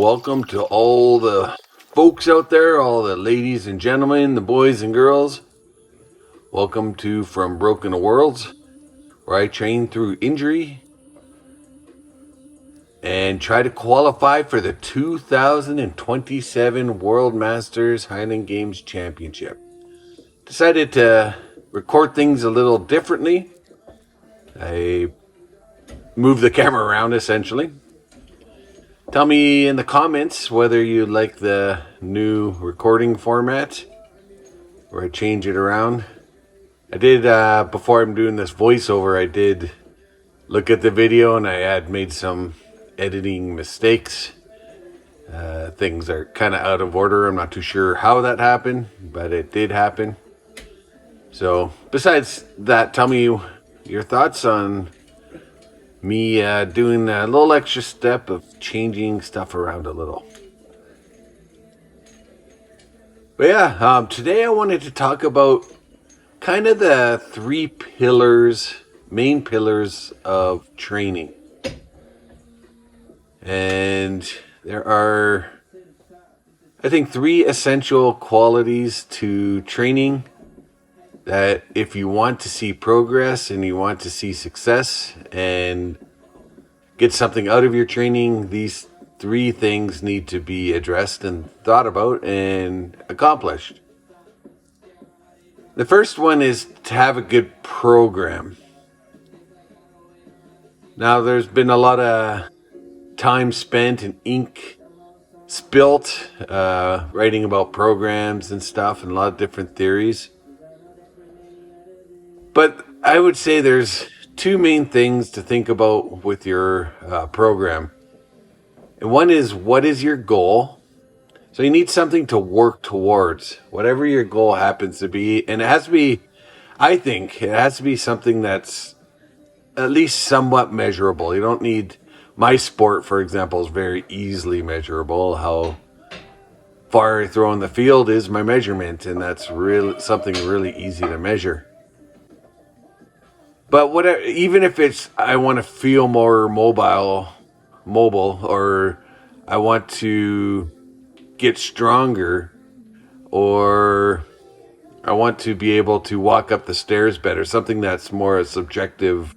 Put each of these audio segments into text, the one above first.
welcome to all the folks out there, all the ladies and gentlemen, the boys and girls. Welcome to From Broken to Worlds, where I train through injury and try to qualify for the 2027 World Masters Highland Games Championship. Decided to record things a little differently. I moved the camera around essentially. Tell me in the comments whether you like the new recording format or I change it around. I did, before I'm doing this voiceover, I did look at the video and I had made some editing mistakes. Things are kind of out of order. I'm not too sure how that happened, but it did happen. So besides that, tell me your thoughts on me doing a little extra step of changing stuff around a little. But yeah, today I wanted to talk about kind of the three main pillars of training. And there are, I think, three essential qualities to training that if you want to see progress and you want to see success and get something out of your training, these three things need to be addressed and thought about and accomplished. The first one is to have a good program. Now, there's been a lot of time spent and ink spilt writing about programs and stuff and a lot of different theories. But I would say there's two main things to think about with your program. And one is, what is your goal? So you need something to work towards, whatever your goal happens to be. And it has to be, I think, it has to be something that's at least somewhat measurable. You don't need, my sport, for example, is very easily measurable. How far I throw in the field is my measurement, and that's really something really easy to measure. But whatever, even if it's, I want to feel more mobile, or I want to get stronger, or I want to be able to walk up the stairs better, something that's more a subjective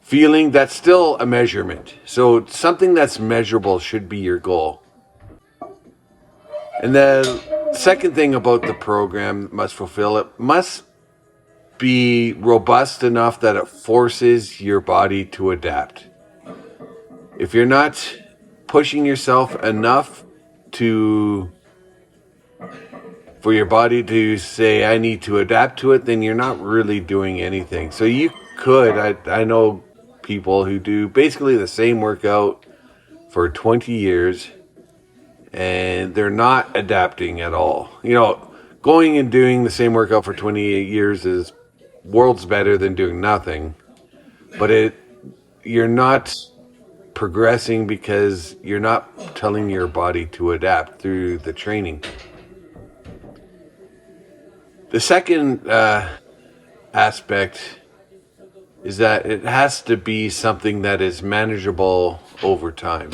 feeling, that's still a measurement. So something that's measurable should be your goal. And the second thing about the program must fulfill, it must be robust enough that it forces your body to adapt. If you're not pushing yourself enough for your body to say, I need to adapt to it, then you're not really doing anything. So you could, I know people who do basically the same workout for 20 years and they're not adapting at all. You know, going and doing the same workout for 28 years is worlds better than doing nothing, but you're not progressing because you're not telling your body to adapt through the training. The second aspect is that it has to be something that is manageable over time.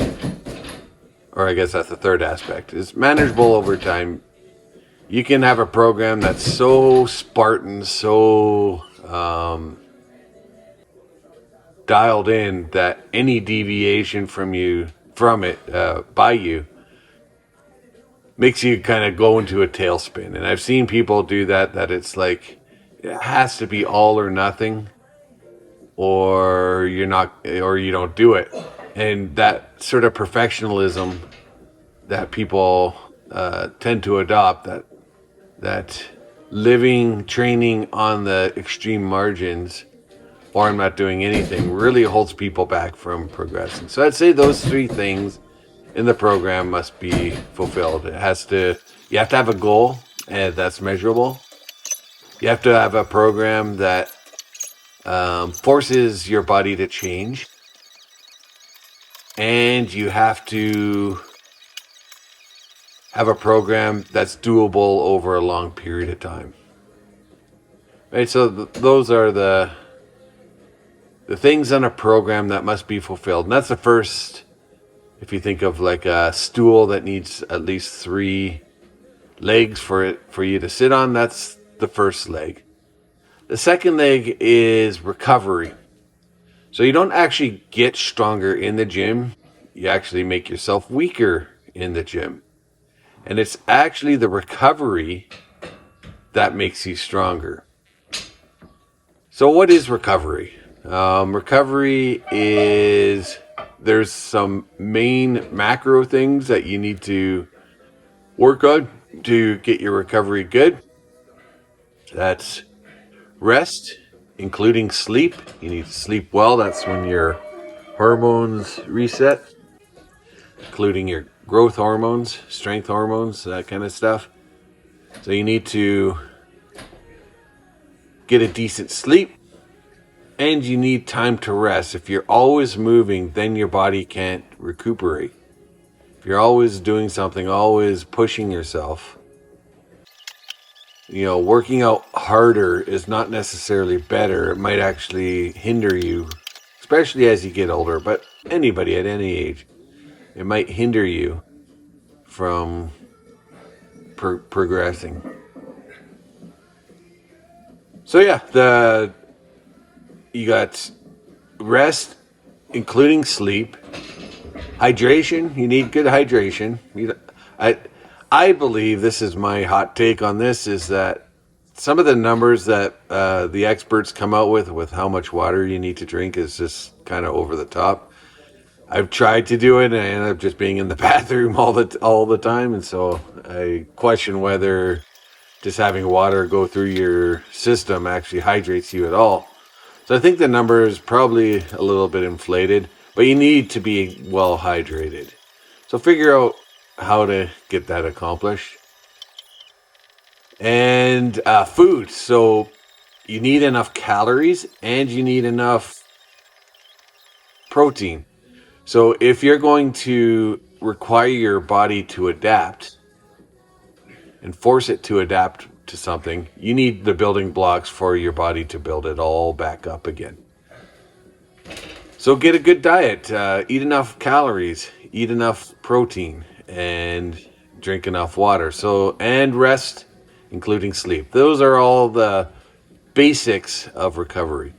Or I guess that's the third aspect, is manageable over time. You can have a program that's so Spartan, so dialed in that any deviation from it makes you kind of go into a tailspin. And I've seen people do that it's like it has to be all or nothing, or you don't do it. And that sort of perfectionism that people tend to adopt, that training on the extreme margins, or I'm not doing anything, really holds people back from progressing. So I'd say those three things in the program must be fulfilled. You have to have a goal and that's measurable. You have to have a program that forces your body to change. And you have to have a program that's doable over a long period of time. Right, so those are the things on a program that must be fulfilled. And that's the first If you think of like a stool that needs at least 3 legs for you to sit on, that's the first leg. The second leg is recovery. So you don't actually get stronger in the gym. You actually make yourself weaker in the gym. And it's actually the recovery that makes you stronger. So what is recovery? Recovery is, there's some main macro things that you need to work on to get your recovery good. That's rest, including sleep. You need to sleep well. That's when your hormones reset, including your growth hormones, strength hormones, that kind of stuff. So you need to get a decent sleep, and you need time to rest. If you're always moving, then your body can't recuperate. If you're always doing something, always pushing yourself, working out harder is not necessarily better. It might actually hinder you, especially as you get older, but anybody at any age. It might hinder you from progressing. So yeah, you got rest, including sleep. Hydration, you need good hydration. I believe, this is my hot take on this, is that some of the numbers that the experts come out with how much water you need to drink is just kind of over the top. I've tried to do it and I end up just being in the bathroom all the time, and so I question whether just having water go through your system actually hydrates you at all. So I think the number is probably a little bit inflated, but you need to be well hydrated. So figure out how to get that accomplished. And food. So you need enough calories and you need enough protein. So if you're going to require your body to adapt and force it to adapt to something, you need the building blocks for your body to build it all back up again. So get a good diet, eat enough calories, eat enough protein, and drink enough water. And rest, including sleep. Those are all the basics of recovery.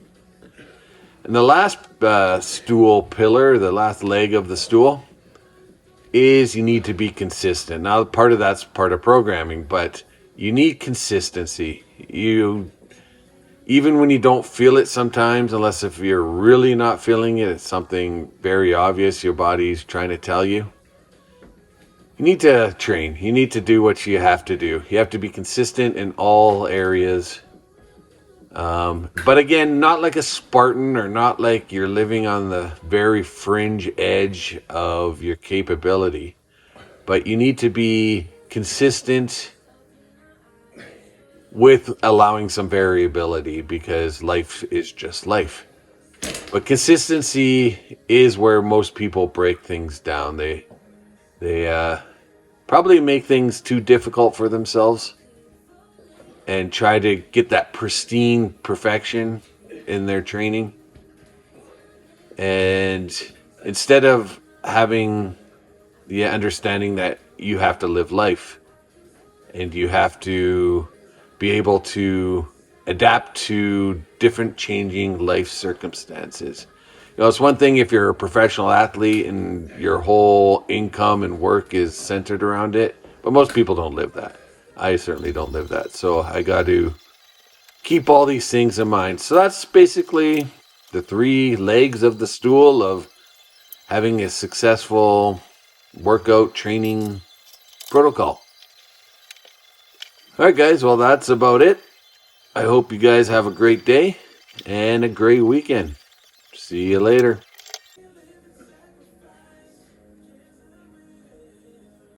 And the last stool pillar, the last leg of the stool, is you need to be consistent. Now, part of that's part of programming, but you need consistency. Even when you don't feel it sometimes, unless if you're really not feeling it, it's something very obvious your body's trying to tell you. You need to train. You need to do what you have to do. You have to be consistent in all areas. But again, not like a Spartan, or not like you're living on the very fringe edge of your capability. But you need to be consistent with allowing some variability, because life is just life. But consistency is where most people break things down. They probably make things too difficult for themselves and try to get that pristine perfection in their training. And instead of having the understanding that you have to live life and you have to be able to adapt to different changing life circumstances. It's one thing if you're a professional athlete and your whole income and work is centered around it, but most people don't live that. I certainly don't live that. So I got to keep all these things in mind. So that's basically the 3 legs of the stool of having a successful workout training protocol. All right, guys. Well, that's about it. I hope you guys have a great day and a great weekend. See you later.